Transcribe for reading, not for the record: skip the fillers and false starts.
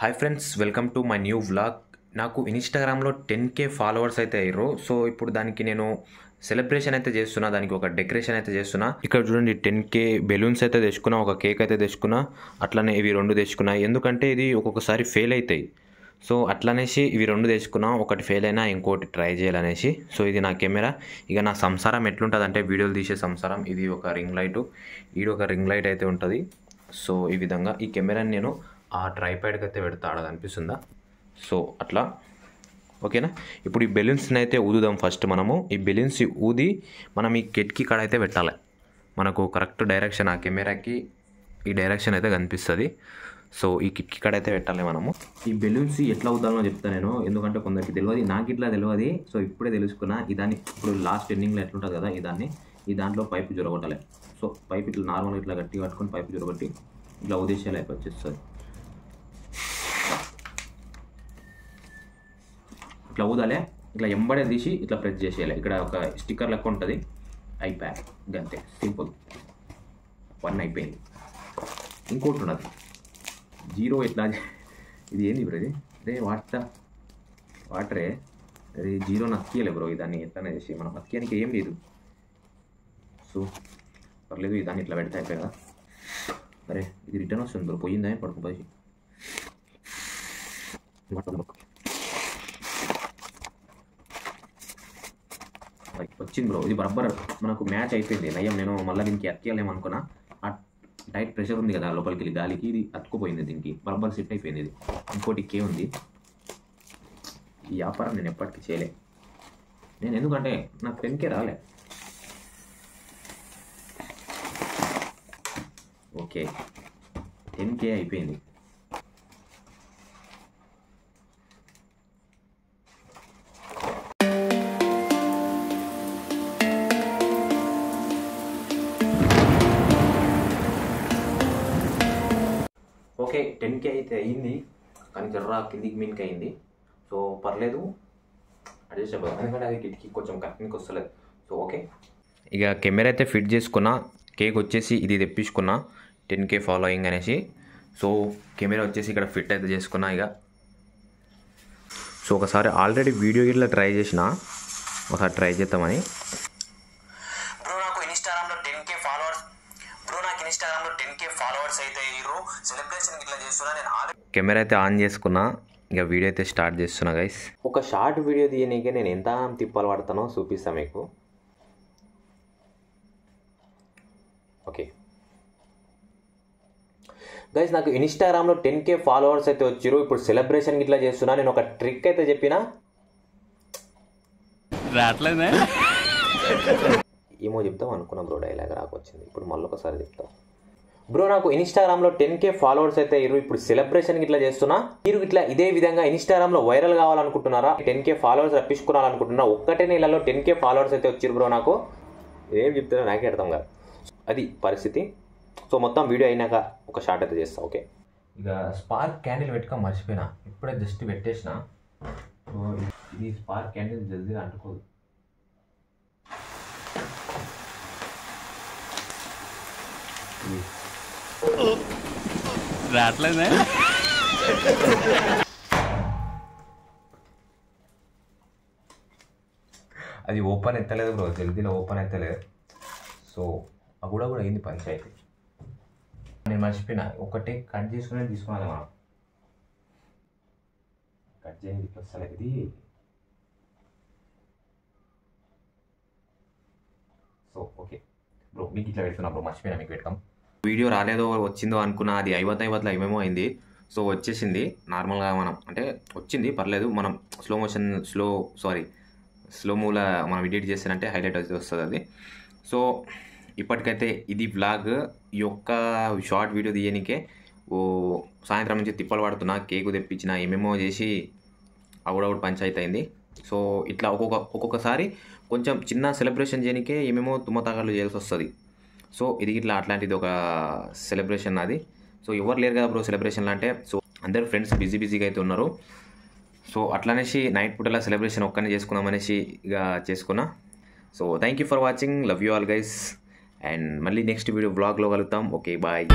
Hi friends, welcome to my new vlog. నాకు ఇన్స్టాగ్రామ్లో 10K followers అయితే అయ్యారు. సో ఇప్పుడు దానికి నేను సెలబ్రేషన్ అయితే చేస్తున్నా, దానికి ఒక డెకరేషన్ అయితే చేస్తున్నా. ఇక్కడ చూడండి 10K బెలూన్స్ అయితే తెచ్చుకున్నా, ఒక కేక్ అయితే తెచ్చుకున్నా, అట్లనే ఇవి 2 తెచ్చుకున్నా. ఎందుకంటే ఇది ఒక్కొక్కసారి ఫెయిల్ అవుతాయి. సో అట్లనేసి ఇవి 2 తెచ్చుకున్నా, ఒకటి ఫెయిల్ అయినా ఇంకోటి ట్రై చేయాలనేసి. సో ఇది నా కెమెరా. ఇక నా సంసారం ఎట్లుంటుంది అంటే వీడియోలు తీసే సంసారం. ఇది ఒక రింగ్ లైట్, ఇది ఒక రింగ్ లైట్ అయితే ఉంటుంది. సో ఈ విధంగా ఈ కెమెరాని నేను ఆ ట్రైప్యాడ్కి అయితే పెడతా, ఆడది అనిపిస్తుందా. సో అట్లా ఓకేనా. ఇప్పుడు ఈ బెలూన్స్ని అయితే ఊదుదాం. ఫస్ట్ మనము ఈ బెలూన్స్ ఊది మనం ఈ కిటికీ కాడ అయితే పెట్టాలి. మనకు కరెక్ట్ డైరెక్షన్ ఆ కెమెరాకి ఈ డైరెక్షన్ అయితే కనిపిస్తుంది. సో ఈ కిటికీ కాడ అయితే పెట్టాలి మనము. ఈ బెలూన్స్ ఎట్లా ఊదాలో చెప్తాను నేను, ఎందుకంటే కొందరికి తెలియదు, నాకు ఇట్లా తెలియదు. సో ఇప్పుడే తెలుసుకున్నా. ఈ దాన్ని ఇప్పుడు లాస్ట్ ఎండింగ్లో ఎట్లుంటుంది కదా, ఈ దాంట్లో పైపు జొరగొట్టాలి. సో పైపు ఇట్లా నార్మల్గా ఇట్లా గట్టిగా కట్టుకొని పైపు జొరగొట్టి ఇట్లా ఉదేశాలు అయిపోయి వచ్చేస్తుంది. ఇట్లా ఊదాలే, ఇట్లా ఎంబడే తీసి ఇట్లా ప్రెస్ చేసేయాలి. ఇక్కడ ఒక స్టిక్కర్ లెక్క ఉంటుంది, అయిపోయా అంతే, సింపుల్. 1 అయిపోయింది. ఇంకోటి ఉన్నది 0. ఎట్లా ఇది ఏంది బ్రో, ఇది అదే వాటరే, అది 0 నక్కియలే బ్రో. దాన్ని ఎట్లనే చేసి మనం నక్కియానికి ఏం లేదు. సో పర్లేదు, దాన్ని ఇట్లా పెడితే అయిపోయా కదా. అరే ఇది రిటర్న్ వస్తుంది బ్రో, పోయిందా పడుకోపోయి వచ్చింది బ్రో. ఇది బరబ్బర్ మనకు మ్యాచ్ అయిపోయింది. నయ్యం, నేను మళ్ళీ దీనికి అతికేయాలేమనుకున్నా. ఆ టైట్ ప్రెషర్ ఉంది కదా లోపలికి వెళ్ళి గాలికి, ఇది అతుక్కుపోయింది. దీనికి బరబ్బర్ సెట్ అయిపోయింది. ఇది ఇంకోటి కే ఉంది. ఈ వ్యాపారం నేను ఎప్పటికీ చేయలే నేను, ఎందుకంటే నాకు 10K రాలే. ఓకే 10K అయిపోయింది. ఓకే 10K అయితే అయ్యింది, కానీ జర్రా కిందికి మీన్కి అయింది. సో పర్లేదు, అడ్జస్ట్ అయిపోతుంది. ఎందుకంటే అది కిటికీ కొంచెం కరెక్ట్కి వస్తలేదు. సో ఓకే, ఇక కెమెరా అయితే ఫిట్ చేసుకున్నా. కేక్ వచ్చేసి ఇది తెప్పించుకున్నా 10K ఫాలోయింగ్ అనేసి. సో కెమెరా వచ్చేసి ఇక్కడ ఫిట్ అయితే చేసుకున్నా. ఇక సో ఒకసారి ఆల్రెడీ వీడియో ఇట్లా ట్రై చేసిన, ఒకసారి ట్రై చేద్దామని. అయితే సెలబ్రేషన్ ఇట్లా చేస్తున్నా. నేను కెమెరా అయితే ఆన్ చేసుకున్నా, ఇక వీడియో అయితే స్టార్ట్ చేస్తున్నా గైస్. ఒక షార్ట్ వీడియో తీయనీకే నేను ఎంత తిప్పాలు పడతానో చూపిస్తా మీకు. ఓకే గైస్, నాకు ఇన్స్టాగ్రామ్లో 10K ఫాలోవర్స్ అయితే వచ్చారు. ఇప్పుడు సెలబ్రేషన్ ఇట్లా చేస్తున్నా. నేను ఒక ట్రిక్ అయితే చెప్పిన, ఏమో చెప్తాం అనుకున్నా బ్రో, డైలాగ్ రాకొచ్చింది. ఇప్పుడు మళ్ళీ ఒకసారి చెప్తాం బ్రో. నాకు ఇన్స్టాగ్రామ్లో 10K ఫాలోవర్స్ అయితే అయ్యారు. ఇప్పుడు సెలబ్రేషన్ ఇట్లా చేస్తున్నా. మీరు ఇట్లా ఇదే విధంగా ఇన్స్టాగ్రామ్లో వైరల్ కావాలనుకుంటున్నారా, 10K ఫాలోవర్స్ రప్పించుకోవాలనుకుంటున్నా, ఒక్కటే నెలలో 10K ఫాలోవర్స్ అయితే వచ్చారు బ్రో. నాకు ఏం చెప్తున్నా నాకే అర్థం కాదు, అది పరిస్థితి. సో మొత్తం వీడియో అయినాక ఒక షార్ట్ అయితే చేస్తా. ఓకే, ఇక స్పార్క్ క్యాండిల్ పెట్టుకొని మర్చిపోయినా, ఇప్పుడే జస్ట్ పెట్టేసిన. సో ఇది స్పార్క్ క్యాండిల్ జల్దీగా అంటుకోదు. రావట్లేదే, అది ఓపెన్ ఎత్తలేదు బ్రో, జల్దీలో ఓపెన్ ఎత్తలేదు. సో అది కూడా అయింది పంచాయతీ. నేను మర్చిపోయినా, ఒకటే కట్ చేసుకునే తీసుకోవాలి మనం. కట్ చేయండి వస్తలే ఇది. సో ఓకే బ్రో, మీకు ఇట్లా పెడుతున్నా బ్రో, మర్చిపోయినా మీకు పెడతాం. వీడియో రాలేదో వచ్చిందో అనుకున్నా, అది 50 ఏమేమో అయింది. సో వచ్చేసింది నార్మల్గా, మనం అంటే వచ్చింది పర్లేదు. మనం స్లో మూలా మనం ఎడిట్ చేసానంటే హైలైట్ అయితే వస్తుంది అది. సో ఇప్పటికైతే ఇది వ్లాగ్. ఈ యొక్క షార్ట్ వీడియో తీయనికే సాయంత్రం నుంచి తిప్పలు పడుతున్నా. కేకు తెప్పించిన, ఏమేమో చేసి అవుట్ పంచాయతీ అయింది. సో ఇట్లా ఒక్కొక్కసారి కొంచెం చిన్న సెలబ్రేషన్ చేయనికే ఏమేమో తుమ్మతాగాళ్ళు చేయాల్సి వస్తుంది. సో ఇది ఇట్లా అట్లాంటిది ఒక సెలబ్రేషన్ అది. సో ఎవరు లేరు కదా బ్రో సెలబ్రేషన్లు అంటే. సో అందరు ఫ్రెండ్స్ బిజీగా అయితే ఉన్నారు. సో అట్లనేసి నైట్ పూటలా సెలబ్రేషన్ ఒక్కనే చేసుకుందామనేసి ఇక చేసుకున్నా. So thank you for watching, love you all guys, and మళ్ళీ నెక్స్ట్ వీడియో వ్లాగ్లో కలుద్దాం. Okay bye.